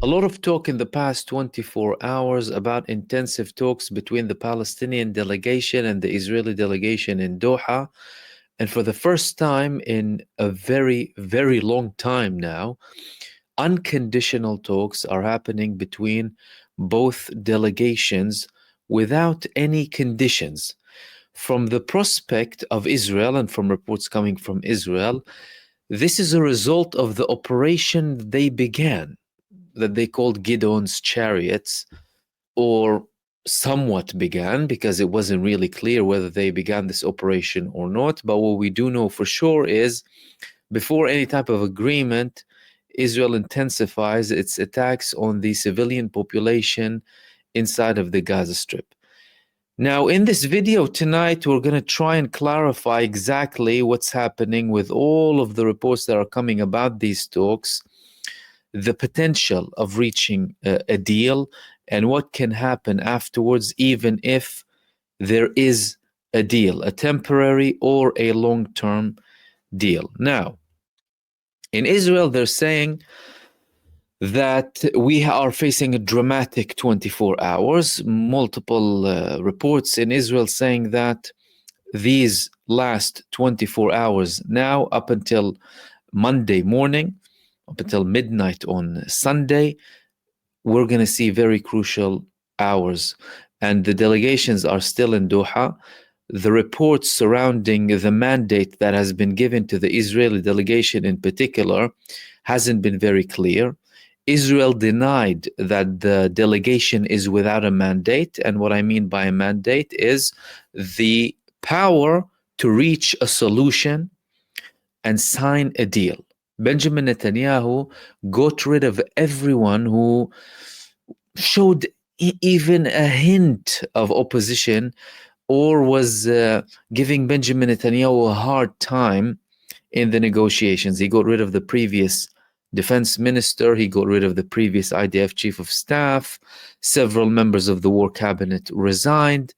A lot of talk in the past 24 hours about intensive talks between the Palestinian delegation and the Israeli delegation in Doha. And for the first time in a very, very long time now, unconditional talks are happening between both delegations without any conditions. From the prospect of Israel and from reports coming from Israel, this is a result of the operation they began, that they called Gidon's chariots, or somewhat began, because it wasn't really clear whether they began this operation or not. But what we do know for sure is, before any type of agreement, Israel intensifies its attacks on the civilian population inside of the Gaza Strip. Now, in this video tonight, we're going to try and clarify exactly what's happening with all of the reports that are coming about these talks, the potential of reaching a deal, and what can happen afterwards, even if there is a deal, a temporary or a long-term deal. Now, in Israel, they're saying that we are facing a dramatic 24 hours. Multiple reports in Israel saying that these last 24 hours now, up until Monday morning, up until midnight on Sunday, we're going to see very crucial hours. And the delegations are still in Doha. The reports surrounding the mandate that has been given to the Israeli delegation in particular hasn't been very clear. Israel denied that the delegation is without a mandate. And what I mean by a mandate is the power to reach a solution and sign a deal. Benjamin Netanyahu got rid of everyone who showed even a hint of opposition or was giving Benjamin Netanyahu a hard time in the negotiations. He got rid of the previous defense minister. He got rid of the previous IDF chief of staff. Several members of the war cabinet resigned.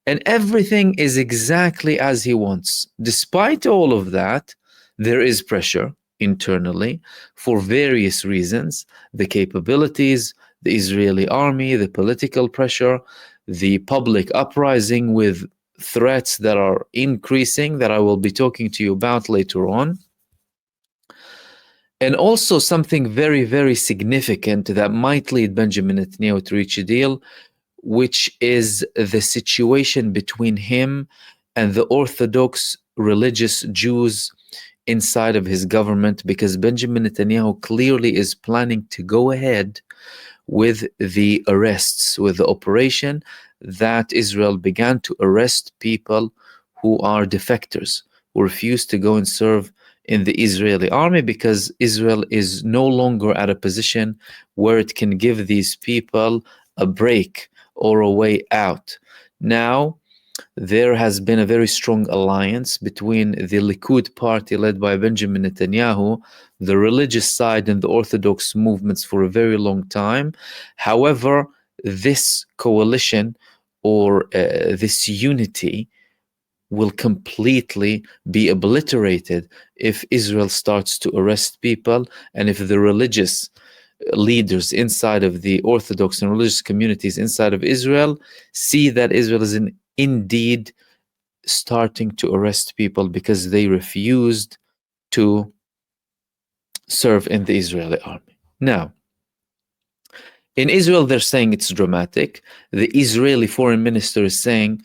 And everything is exactly as he wants. Despite all of that, there is pressure internally for various reasons: the capabilities, the Israeli army, the political pressure, the public uprising with threats that are increasing, that I will be talking to you about later on. And also something very, very significant that might lead Benjamin Netanyahu to reach a deal, which is the situation between him and the Orthodox religious Jews inside of his government, because Benjamin Netanyahu clearly is planning to go ahead with the arrests, with the operation that Israel began to arrest people who are defectors, who refuse to go and serve in the Israeli army, because Israel is no longer at a position where it can give these people a break or a way out. Now, there has been a very strong alliance between the Likud party led by Benjamin Netanyahu, the religious side, and the Orthodox movements for a very long time. However, this coalition or this unity will completely be obliterated if Israel starts to arrest people, and if the religious leaders inside of the Orthodox and religious communities inside of Israel see that Israel is indeed starting to arrest people because they refused to serve in the Israeli army. Now, in Israel, they're saying it's dramatic. The Israeli foreign minister is saying,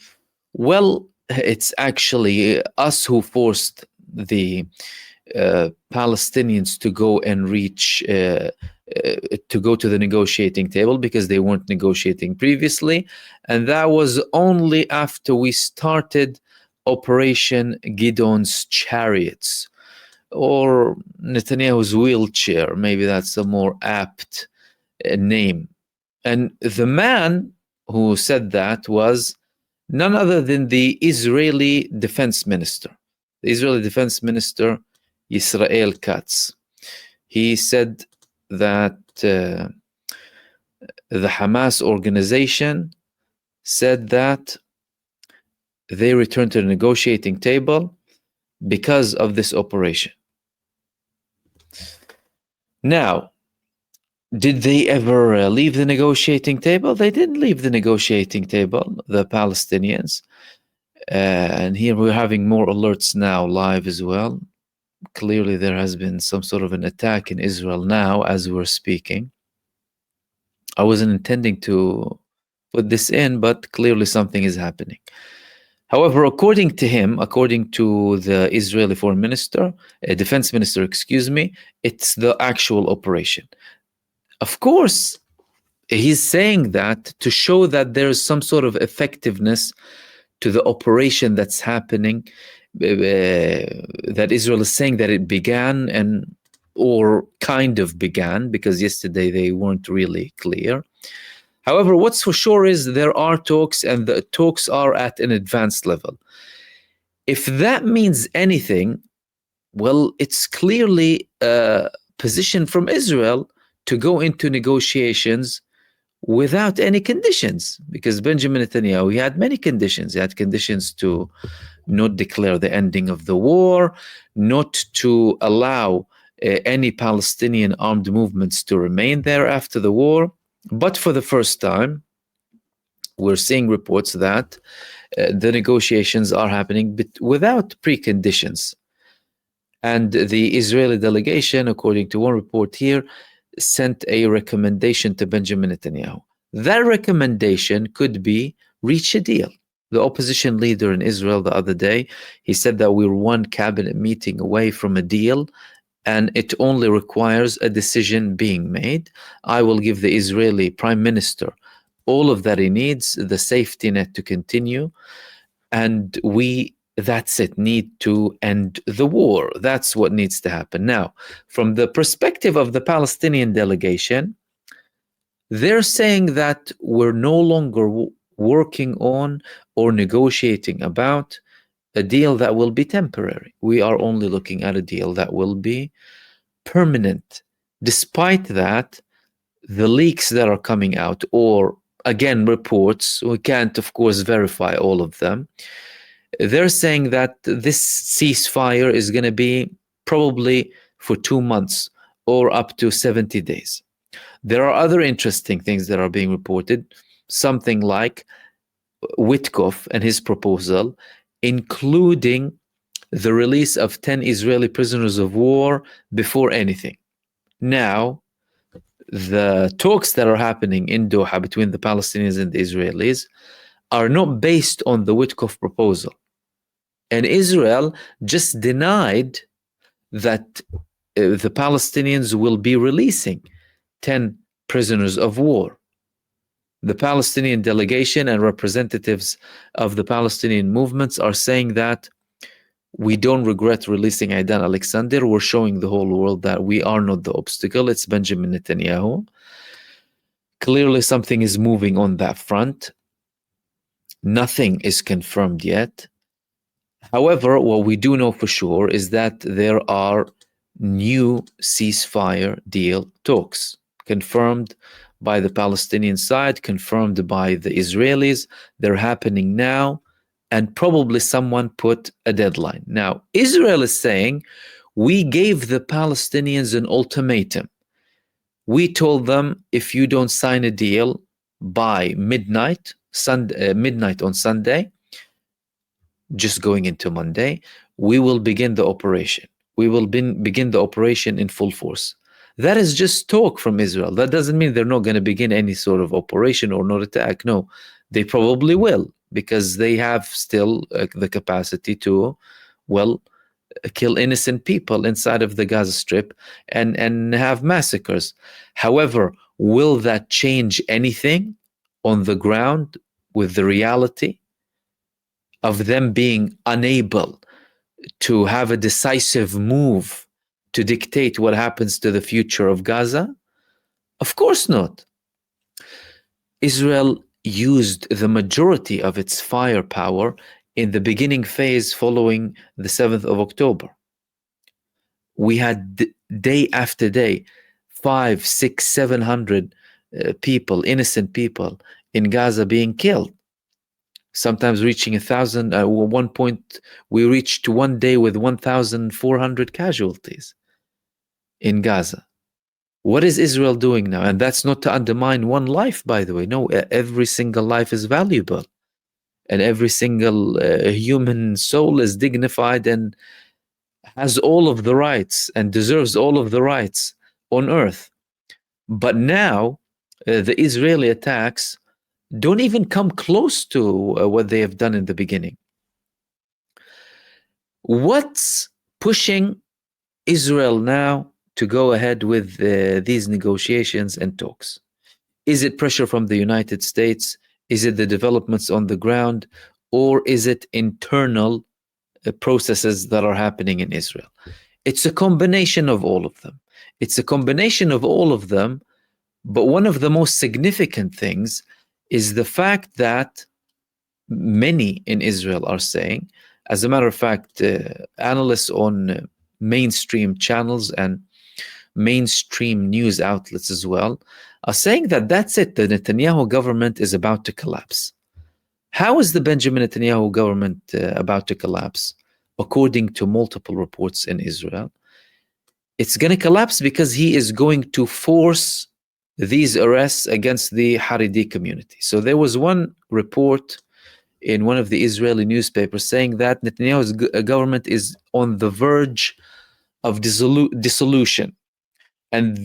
well, it's actually us who forced the Palestinians to go and reach, to go to the negotiating table, because they weren't negotiating previously. And that was only after we started Operation Gidon's chariots, or Netanyahu's wheelchair. Maybe that's a more apt name. And the man who said that was none other than the Israeli defense minister. The Israeli defense minister, Israel Katz. He said that the Hamas organization said that they returned to the negotiating table because of this operation. Now, Did they ever leave the negotiating table? They didn't leave the negotiating table, the Palestinians. And here we're having more alerts now live as well. Clearly, there has been some sort of an attack in Israel now as we're speaking. I wasn't intending to put this in, but clearly something is happening. However, according to him, according to the Israeli foreign minister, defense minister, excuse me, it's the actual operation. Of course, he's saying that to show that there's some sort of effectiveness to the operation that's happening, that Israel is saying that it began and or kind of began, because yesterday they weren't really clear. However, what's for sure is there are talks, and the talks are at an advanced level. If that means anything, well, it's clearly a position from Israel to go into negotiations without any conditions, because Benjamin Netanyahu, he had many conditions. He had conditions to not declare the ending of the war, not to allow any Palestinian armed movements to remain there after the war. But for the first time, we're seeing reports that the negotiations are happening without preconditions. And the Israeli delegation, according to one report here, sent a recommendation to Benjamin Netanyahu. That recommendation could be reach a deal. The opposition leader in Israel the other day, he said that we were one cabinet meeting away from a deal, and it only requires a decision being made. I will give the Israeli prime minister all of that he needs, the safety net to continue, and that's it, need to end the war. That's what needs to happen. Now, from the perspective of the Palestinian delegation, they're saying that we're no longer working on or negotiating about a deal that will be temporary. We are only looking at a deal that will be permanent. Despite that, the leaks that are coming out, or again, reports, we can't, of course, verify all of them. They're saying that this ceasefire is going to be probably for 2 months or up to 70 days. There are other interesting things that are being reported, something like Witkoff and his proposal, including the release of 10 Israeli prisoners of war before anything. Now, the talks that are happening in Doha between the Palestinians and the Israelis are not based on the Witkoff proposal. And Israel just denied that the Palestinians will be releasing 10 prisoners of war. The Palestinian delegation and representatives of the Palestinian movements are saying that we don't regret releasing Aidan Alexander. We're showing the whole world that we are not the obstacle. It's Benjamin Netanyahu. Clearly, something is moving on that front. Nothing is confirmed yet. However, what we do know for sure is that there are new ceasefire deal talks confirmed by the Palestinian side, confirmed by the Israelis. They're happening now, and probably someone put a deadline. Now, Israel is saying, we gave the Palestinians an ultimatum. We told them, if you don't sign a deal by midnight on Sunday, just going into Monday, we will begin the operation. We will begin the operation in full force. That is just talk from Israel. That doesn't mean they're not going to begin any sort of operation or not attack. No, they probably will, because they have still the capacity to, well, kill innocent people inside of the Gaza Strip and have massacres. However, will that change anything on the ground with the reality of them being unable to have a decisive move to dictate what happens to the future of Gaza? Of course not. Israel used the majority of its firepower in the beginning phase following the 7th of October. We had day after day, 500, 600, 700 people, innocent people in Gaza being killed. Sometimes reaching 1,000. At one point, we reached one day with 1,400 casualties in Gaza. What is Israel doing now? And that's not to undermine one life, by the way. No, every single life is valuable. And every single human soul is dignified and has all of the rights and deserves all of the rights on earth. But now, the Israeli attacks don't even come close to what they have done in the beginning. What's pushing Israel now to go ahead with these negotiations and talks? Is it pressure from the United States? Is it the developments on the ground? Or is it internal processes that are happening in Israel? It's a combination of all of them. It's a combination of all of them, but one of the most significant things is the fact that many in Israel are saying, as a matter of fact, analysts on mainstream channels and mainstream news outlets as well are saying that that's it, the Netanyahu government is about to collapse. How is the Benjamin Netanyahu government about to collapse? According to multiple reports in Israel, it's going to collapse because he is going to force these arrests against the Haredi community. So there was one report in one of the Israeli newspapers saying that Netanyahu's government is on the verge of dissolution. And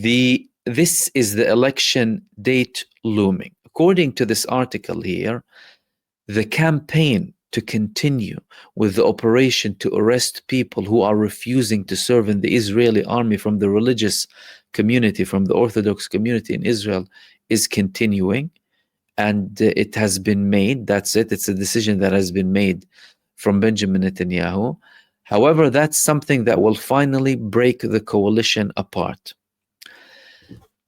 this is the election date looming. According to this article here, the campaign to continue with the operation to arrest people who are refusing to serve in the Israeli army from the religious community, from the Orthodox community in Israel, is continuing. And it has been made. That's it. It's a decision that has been made from Benjamin Netanyahu. However, that's something that will finally break the coalition apart.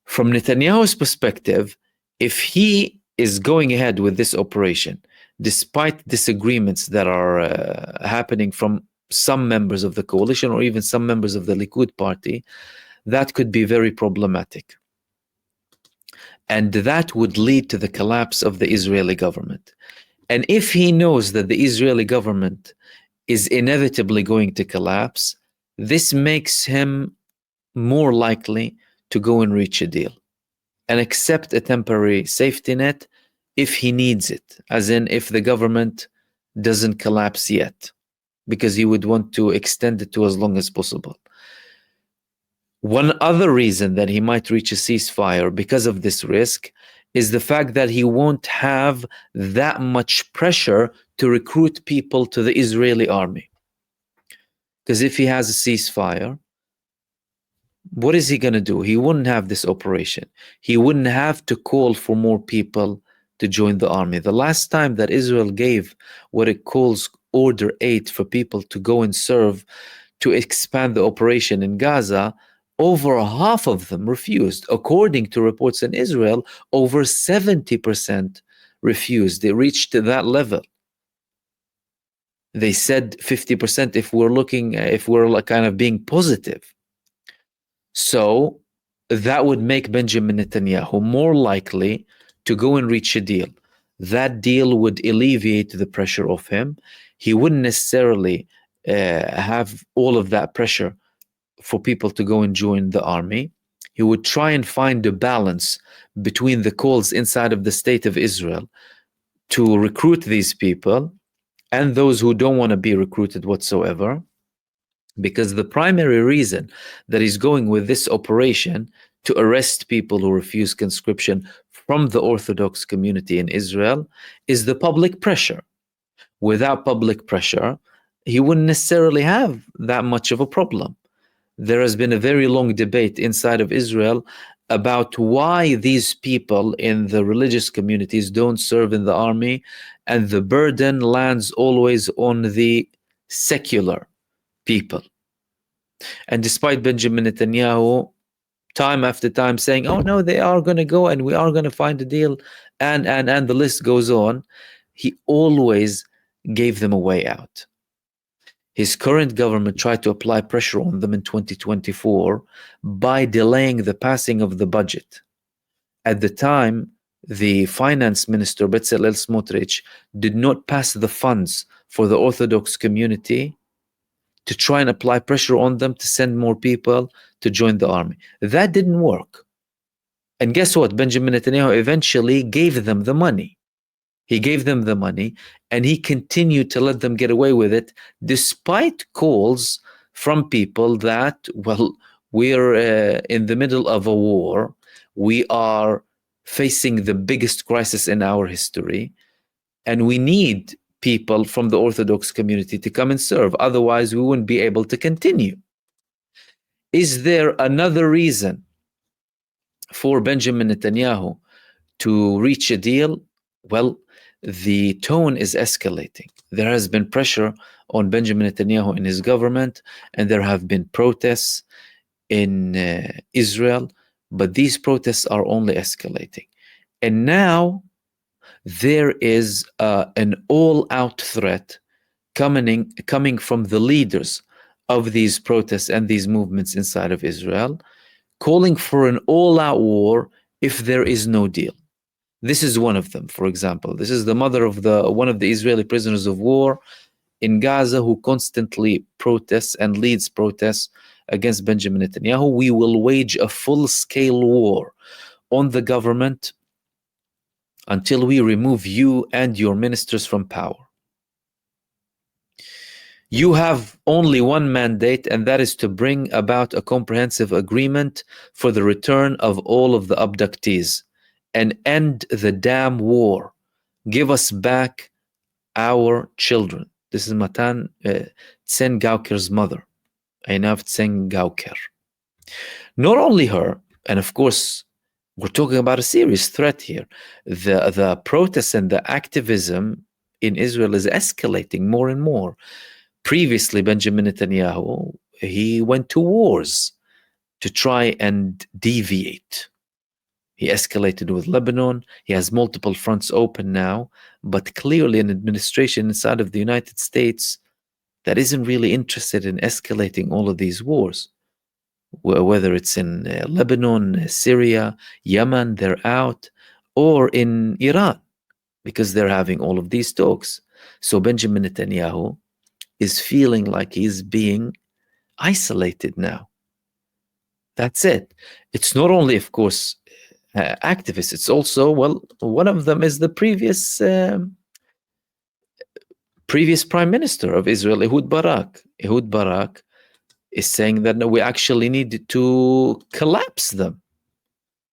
From Netanyahu's perspective, if he is going ahead with this operation, despite disagreements that are happening from some members of the coalition or even some members of the Likud party, that could be very problematic. And that would lead to the collapse of the Israeli government. And if he knows that the Israeli government is inevitably going to collapse, this makes him more likely to go and reach a deal and accept a temporary safety net if he needs it, as in if the government doesn't collapse yet, because he would want to extend it to as long as possible. One other reason that he might reach a ceasefire because of this risk is the fact that he won't have that much pressure to recruit people to the Israeli army. Because if he has a ceasefire, what is he going to do? He wouldn't have this operation. He wouldn't have to call for more people to join the army. The last time that Israel gave what it calls Order 8 for people to go and serve to expand the operation in Gaza, over half of them refused. According to reports in Israel, over 70% refused. They reached to that level. They said 50% if we're kind of being positive. So that would make Benjamin Netanyahu more likely to go and reach a deal. That deal would alleviate the pressure of him. He wouldn't necessarily have all of that pressure for people to go and join the army. He would try and find a balance between the calls inside of the state of Israel to recruit these people and those who don't want to be recruited whatsoever. Because the primary reason that he's going with this operation to arrest people who refuse conscription from the Orthodox community in Israel is the public pressure. Without public pressure, he wouldn't necessarily have that much of a problem. There has been a very long debate inside of Israel about why these people in the religious communities don't serve in the army, and the burden lands always on the secular people. And despite Benjamin Netanyahu time after time saying, oh no, they are going to go and we are going to find a deal, and the list goes on, he always gave them a way out. His current government tried to apply pressure on them in 2024 by delaying the passing of the budget. At the time, the finance minister, Bezalel Smotrich, did not pass the funds for the Orthodox community to try and apply pressure on them to send more people to join the army. That didn't work. And guess what? Benjamin Netanyahu eventually gave them the money. He gave them the money, and he continued to let them get away with it, despite calls from people that, well, we're in the middle of a war. We are facing the biggest crisis in our history, and we need people from the Orthodox community to come and serve. Otherwise, we wouldn't be able to continue. Is there another reason for Benjamin Netanyahu to reach a deal? Well, the tone is escalating. There has been pressure on Benjamin Netanyahu and his government, and there have been protests in Israel, but these protests are only escalating. And now there is an all-out threat coming from the leaders of these protests and these movements inside of Israel, calling for an all-out war if there is no deal. This is one of them, for example. This is the mother of one of the Israeli prisoners of war in Gaza, who constantly protests and leads protests against Benjamin Netanyahu. We will wage a full-scale war on the government until we remove you and your ministers from power. You have only one mandate, and that is to bring about a comprehensive agreement for the return of all of the abductees and end the damn war. Give us back our children. This is Matan Tsen Gauker's mother, Einav Tsen Gauker. Not only her, and of course, we're talking about a serious threat here. The protests and the activism in Israel is escalating more and more. Previously, Benjamin Netanyahu, he went to wars to try and deviate. He escalated with Lebanon. He has multiple fronts open now, but clearly an administration inside of the United States that isn't really interested in escalating all of these wars. Whether it's in Lebanon, Syria, Yemen, they're out, or in Iran, because they're having all of these talks. So Benjamin Netanyahu is feeling like he's being isolated now. That's it. It's not only, of course, activists. It's also, well, one of them is the previous prime minister of Israel, Ehud Barak. Ehud Barak is saying that no, we actually need to collapse them.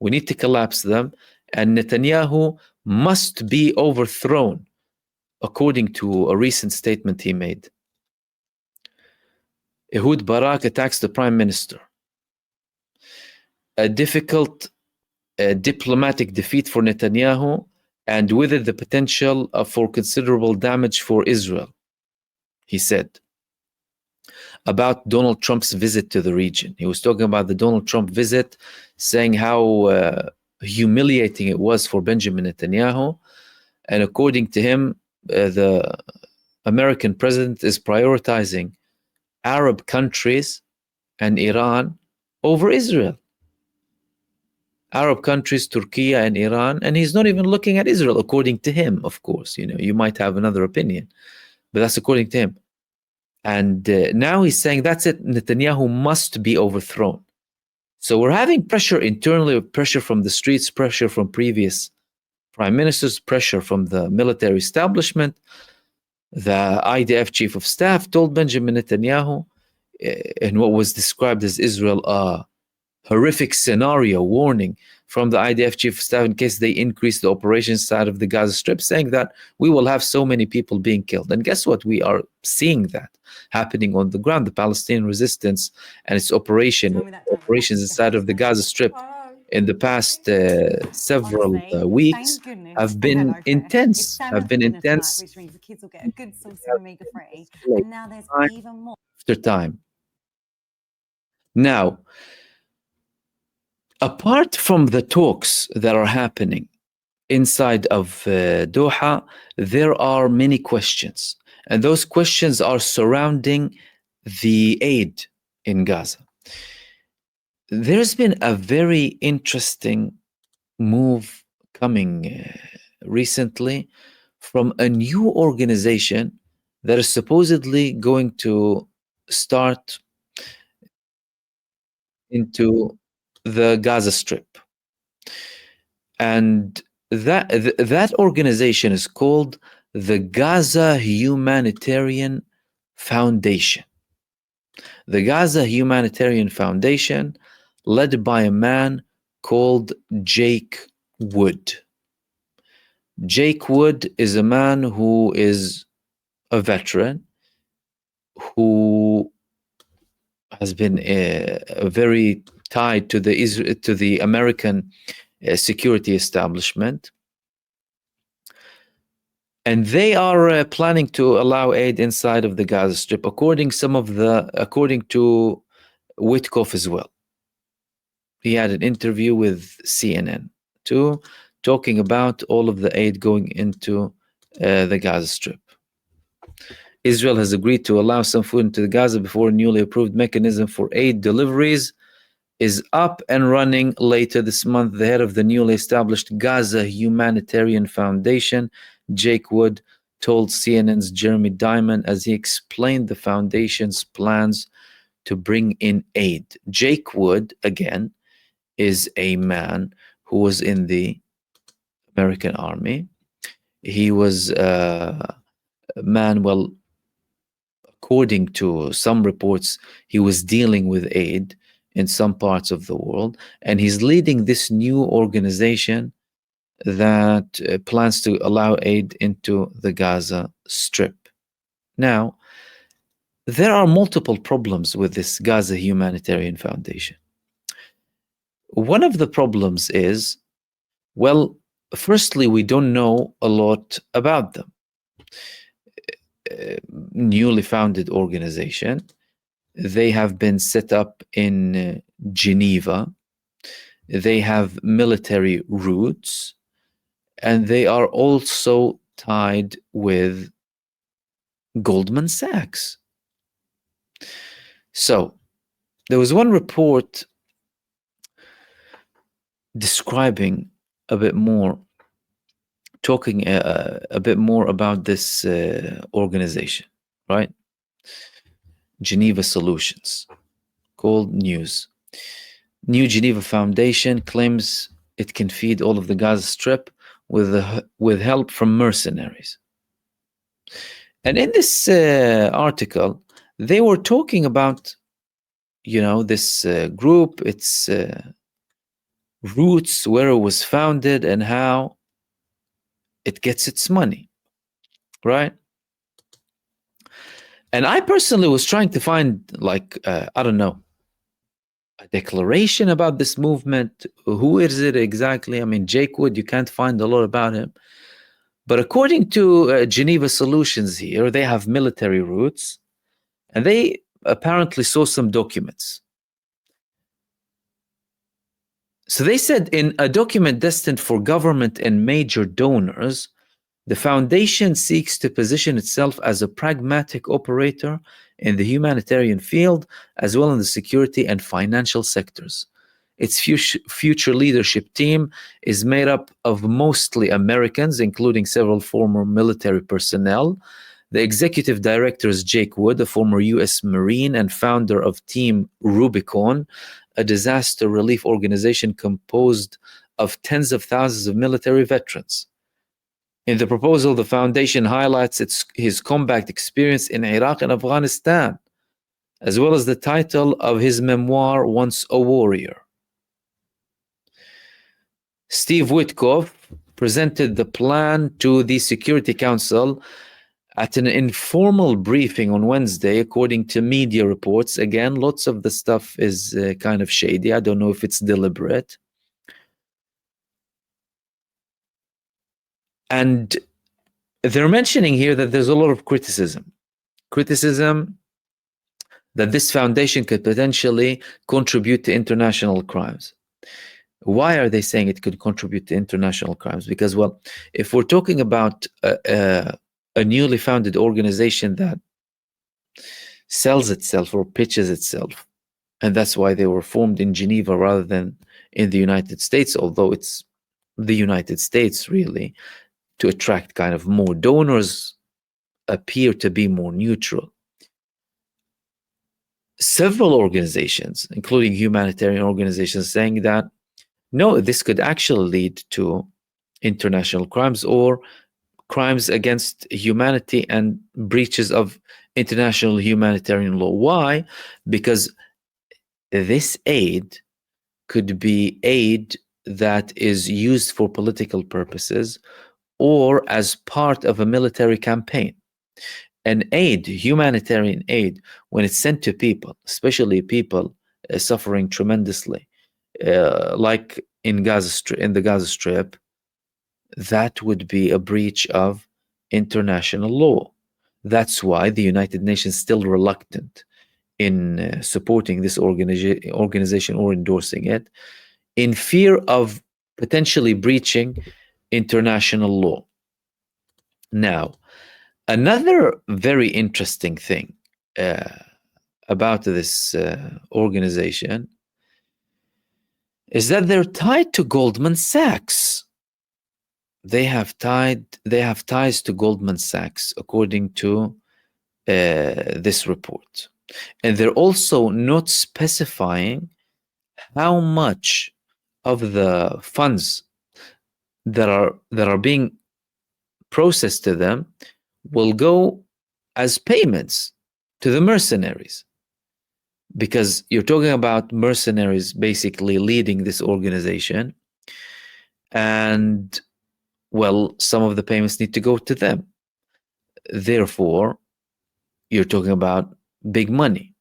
We need to collapse them, and Netanyahu must be overthrown, according to a recent statement he made. Ehud Barak attacks the prime minister. A difficult diplomatic defeat for Netanyahu, and with it the potential for considerable damage for Israel, he said about Donald Trump's visit to the region. He was talking about the Donald Trump visit, saying how humiliating it was for Benjamin Netanyahu. And according to him, the American president is prioritizing Arab countries and Iran over Israel. Arab countries, Turkey and Iran, and he's not even looking at Israel, according to him, of course. You know, you might have another opinion, but that's according to him. And now he's saying that's it, Netanyahu must be overthrown. So we're having pressure internally, pressure from the streets, pressure from previous prime ministers, pressure from the military establishment. The IDF chief of staff told Benjamin Netanyahu in what was described as Israel a horrific scenario warning from the IDF chief of staff in case they increase the operations side of the Gaza Strip, saying that we will have so many people being killed. And guess what? We are seeing that happening on the ground. The Palestinian resistance and its operations inside of the Gaza Strip in the past several weeks have been intense. Which means the kids will get a good source of omega-3. And now there's even more. After time. Now, apart from the talks that are happening inside of Doha, there are many questions. And those questions are surrounding the aid in Gaza. There's been a very interesting move coming recently from a new organization that is supposedly going to start into the Gaza Strip. And that organization is called the Gaza Humanitarian Foundation. The Gaza Humanitarian Foundation, led by a man called Jake Wood. Jake Wood is a man who is a veteran, who has been very tied to the American security establishment, and they are planning to allow aid inside of the Gaza Strip, according to Witkoff as well. He had an interview with CNN too, talking about all of the aid going into the Gaza Strip. Israel has agreed to allow some food into the Gaza before a newly approved mechanism for aid deliveries is up and running later this month. The head of the newly established Gaza Humanitarian Foundation, Jake Wood, told CNN's Jeremy Diamond as he explained the foundation's plans to bring in aid. Jake Wood, again, is a man who was in the American army. He was a man, well, according to some reports, he was dealing with aid in some parts of the world, and he's leading this new organization that plans to allow aid into the Gaza Strip. Now, there are multiple problems with this Gaza Humanitarian Foundation. One of the problems is, well, firstly, we don't know a lot about them. Newly founded organization. They have been set up in Geneva. They have military roots, and they are also tied with Goldman Sachs. So there was one report describing a bit more, talking a bit more about this organization, right? Geneva Solutions, called News. New Geneva Foundation claims it can feed all of the Gaza Strip with help from mercenaries. And in this article, they were talking about, this group, its roots, where it was founded, and how it gets its money, right? And I personally was trying to find, I don't know, a declaration about this movement. Who is it exactly? I mean, Jake Wood, you can't find a lot about him. But according to Geneva Solutions here, they have military roots, and they apparently saw some documents. So they said, in a document destined for government and major donors, the foundation seeks to position itself as a pragmatic operator in the humanitarian field, as well in the security and financial sectors. Its future leadership team is made up of mostly Americans, including several former military personnel. The executive director is Jake Wood, a former U.S. Marine and founder of Team Rubicon, a disaster relief organization composed of tens of thousands of military veterans. In the proposal, the foundation highlights his combat experience in Iraq and Afghanistan, as well as the title of his memoir, Once a Warrior. Steve Witkoff presented the plan to the Security Council at an informal briefing on Wednesday, according to media reports. Again, lots of the stuff is kind of shady. I don't know if it's deliberate. And they're mentioning here that there's a lot of criticism that this foundation could potentially contribute to international crimes. Why are they saying it could contribute to international crimes? Because, well, if we're talking about a newly founded organization that sells itself or pitches itself, and that's why they were formed in Geneva rather than in the United States, although it's the United States really, to attract kind of more donors, appear to be more neutral. several organizations, including humanitarian organizations, saying that no, this could actually lead to international crimes or crimes against humanity and breaches of international humanitarian law. Why? Because this aid could be aid that is used for political purposes or as part of a military campaign. And aid, humanitarian aid, when it's sent to people, especially people suffering tremendously, like in the Gaza Strip, that would be a breach of international law. That's why the United Nations is still reluctant in supporting this organization or endorsing it, in fear of potentially breaching international law. Now, another very interesting thing about this organization is that they're tied to Goldman Sachs. They have ties to Goldman Sachs, according to this report, and they're also not specifying how much of the funds that are being processed to them will go as payments to the mercenaries, because you're talking about mercenaries basically leading this organization, and well, some of the payments need to go to them. Therefore, you're talking about big money.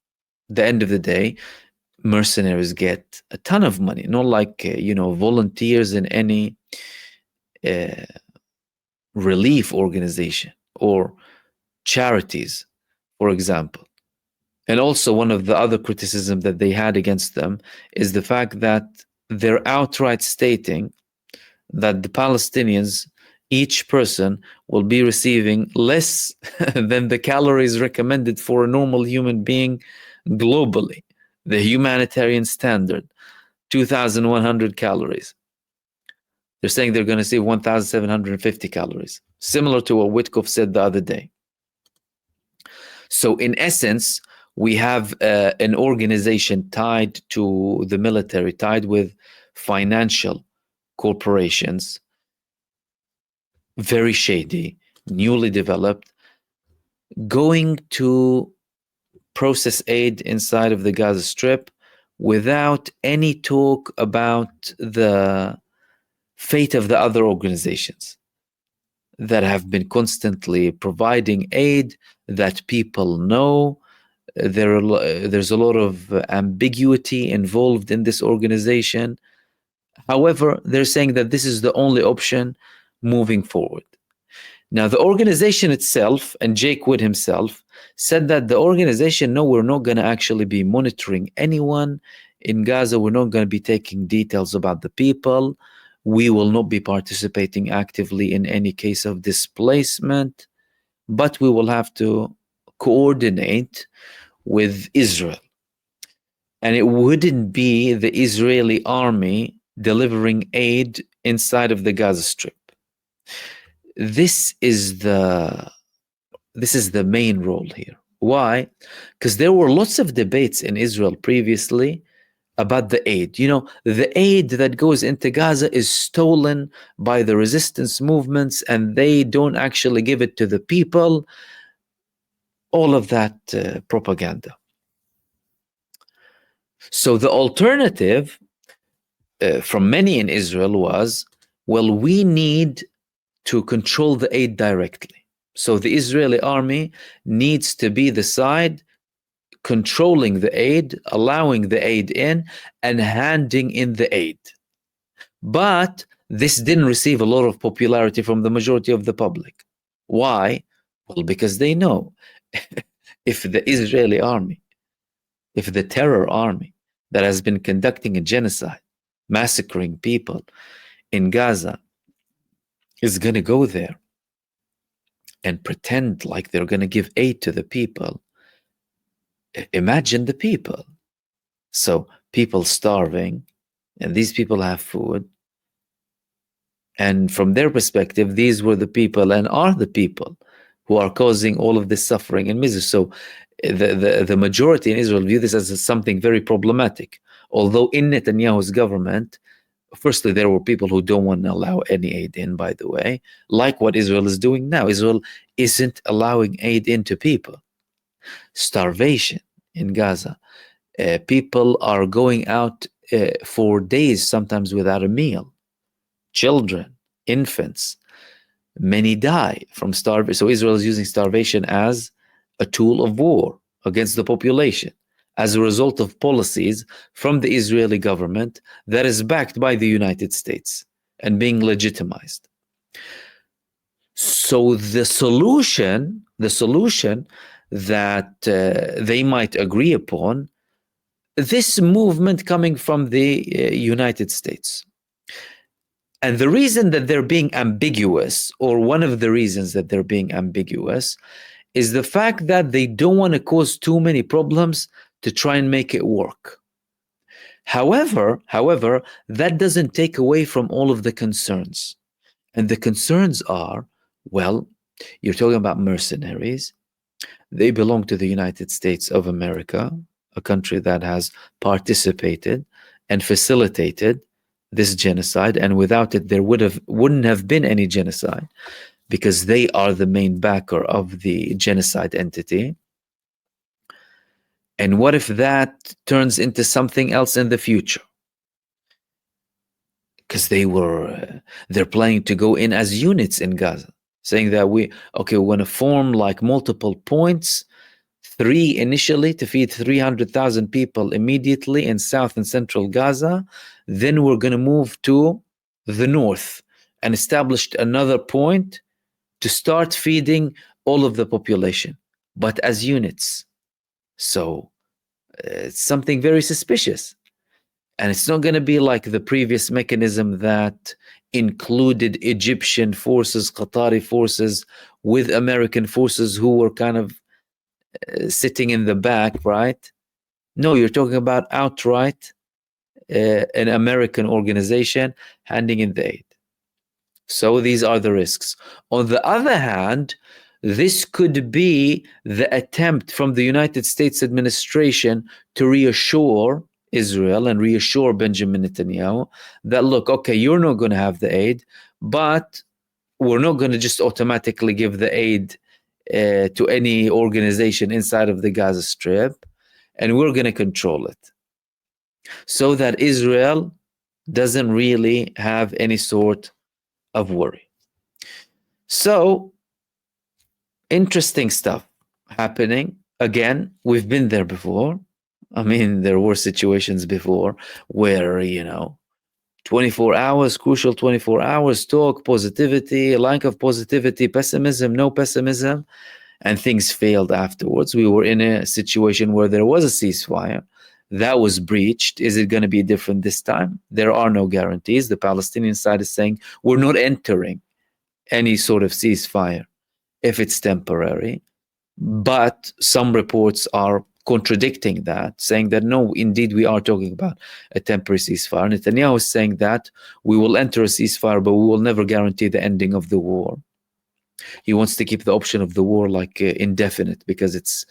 At the end of the day, mercenaries get a ton of money, not like volunteers in any relief organization or charities, for example. And also, one of the other criticisms that they had against them is the fact that they're outright stating that the Palestinians, each person, will be receiving less than the calories recommended for a normal human being globally. The humanitarian standard, 2,100 calories. They're saying they're going to receive 1,750 calories, similar to what Witkoff said the other day. So in essence, we have an organization tied to the military, tied with financial corporations, very shady, newly developed, going to process aid inside of the Gaza Strip without any talk about the fate of the other organizations that have been constantly providing aid that people know. There's a lot of ambiguity involved in this organization. However, they're saying that this is the only option moving forward. Now, the organization itself, and Jake Wood himself, said that the organization, no, we're not going to actually be monitoring anyone in Gaza. We're not going to be taking details about the people. We will not be participating actively in any case of displacement, but we will have to coordinate with Israel. And it wouldn't be the Israeli army delivering aid inside of the Gaza Strip. This is the main role here. Why? Because there were lots of debates in Israel previously about the aid. The aid that goes into Gaza is stolen by the resistance movements and they don't actually give it to the people. All of that propaganda. So the alternative from many in Israel was, well, we need to control the aid directly. So the Israeli army needs to be the side controlling the aid, allowing the aid in, and handing in the aid. But this didn't receive a lot of popularity from the majority of the public. Why? Well, because they know if the Israeli army, if the terror army that has been conducting a genocide, massacring people in Gaza, is going to go there and pretend like they're going to give aid to the people, imagine the people. So people starving, and these people have food. And from their perspective, these were the people and are the people who are causing all of this suffering and misery. So the majority in Israel view this as something very problematic. Although in Netanyahu's government, firstly, there were people who don't want to allow any aid in, by the way, like what Israel is doing now. Israel isn't allowing aid into people. Starvation in Gaza. People are going out for days, sometimes without a meal. Children, infants, many die from starvation. So Israel is using starvation as a tool of war against the population as a result of policies from the Israeli government that is backed by the United States and being legitimized. So the solution that they might agree upon, this movement coming from the United States. And the reason that they're being ambiguous, or one of the reasons that they're being ambiguous, is the fact that they don't want to cause too many problems to try and make it work. However, that doesn't take away from all of the concerns. And the concerns are, well, you're talking about mercenaries. They belong to the United States of America, a country that has participated and facilitated this genocide, and without it, there wouldn't have been any genocide, because they are the main backer of the genocide entity. And what if that turns into something else in the future? Because they're planning to go in as units in Gaza, saying that we want to form like multiple points, 3 initially to feed 300,000 people immediately in South and Central Gaza. Then we're going to move to the north and establish another point to start feeding all of the population, but as units. So it's something very suspicious. And it's not going to be like the previous mechanism that included Egyptian forces, Qatari forces with American forces who were kind of sitting in the back, right? No, you're talking about outright an American organization handing in the aid. So these are the risks. On the other hand, this could be the attempt from the United States administration to reassure Israel and reassure Benjamin Netanyahu that, look, okay, you're not going to have the aid, but we're not going to just automatically give the aid to any organization inside of the Gaza Strip, and we're going to control it so that Israel doesn't really have any sort of worry. So, interesting stuff happening. Again, we've been there before. I mean, there were situations before where, 24 hours, crucial 24 hours, talk, positivity, lack of positivity, pessimism, no pessimism, and things failed afterwards. We were in a situation where there was a ceasefire that was breached. Is it going to be different this time? There are no guarantees. The Palestinian side is saying we're not entering any sort of ceasefire if it's temporary. But some reports are contradicting that, saying that no, indeed, we are talking about a temporary ceasefire. Netanyahu is saying that we will enter a ceasefire, but we will never guarantee the ending of the war. He wants to keep the option of the war like indefinite, because it's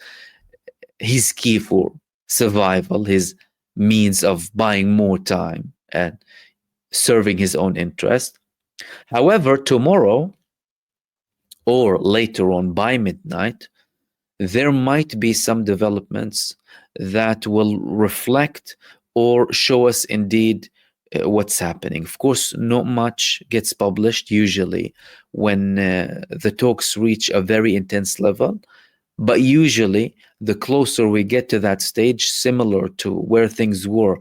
his key for survival, his means of buying more time and serving his own interest. However, tomorrow or later on by midnight, there might be some developments that will reflect or show us indeed what's happening. Of course, not much gets published usually when the talks reach a very intense level, but usually the closer we get to that stage, similar to where things were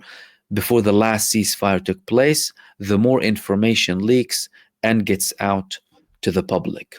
before the last ceasefire took place, the more information leaks and gets out to the public.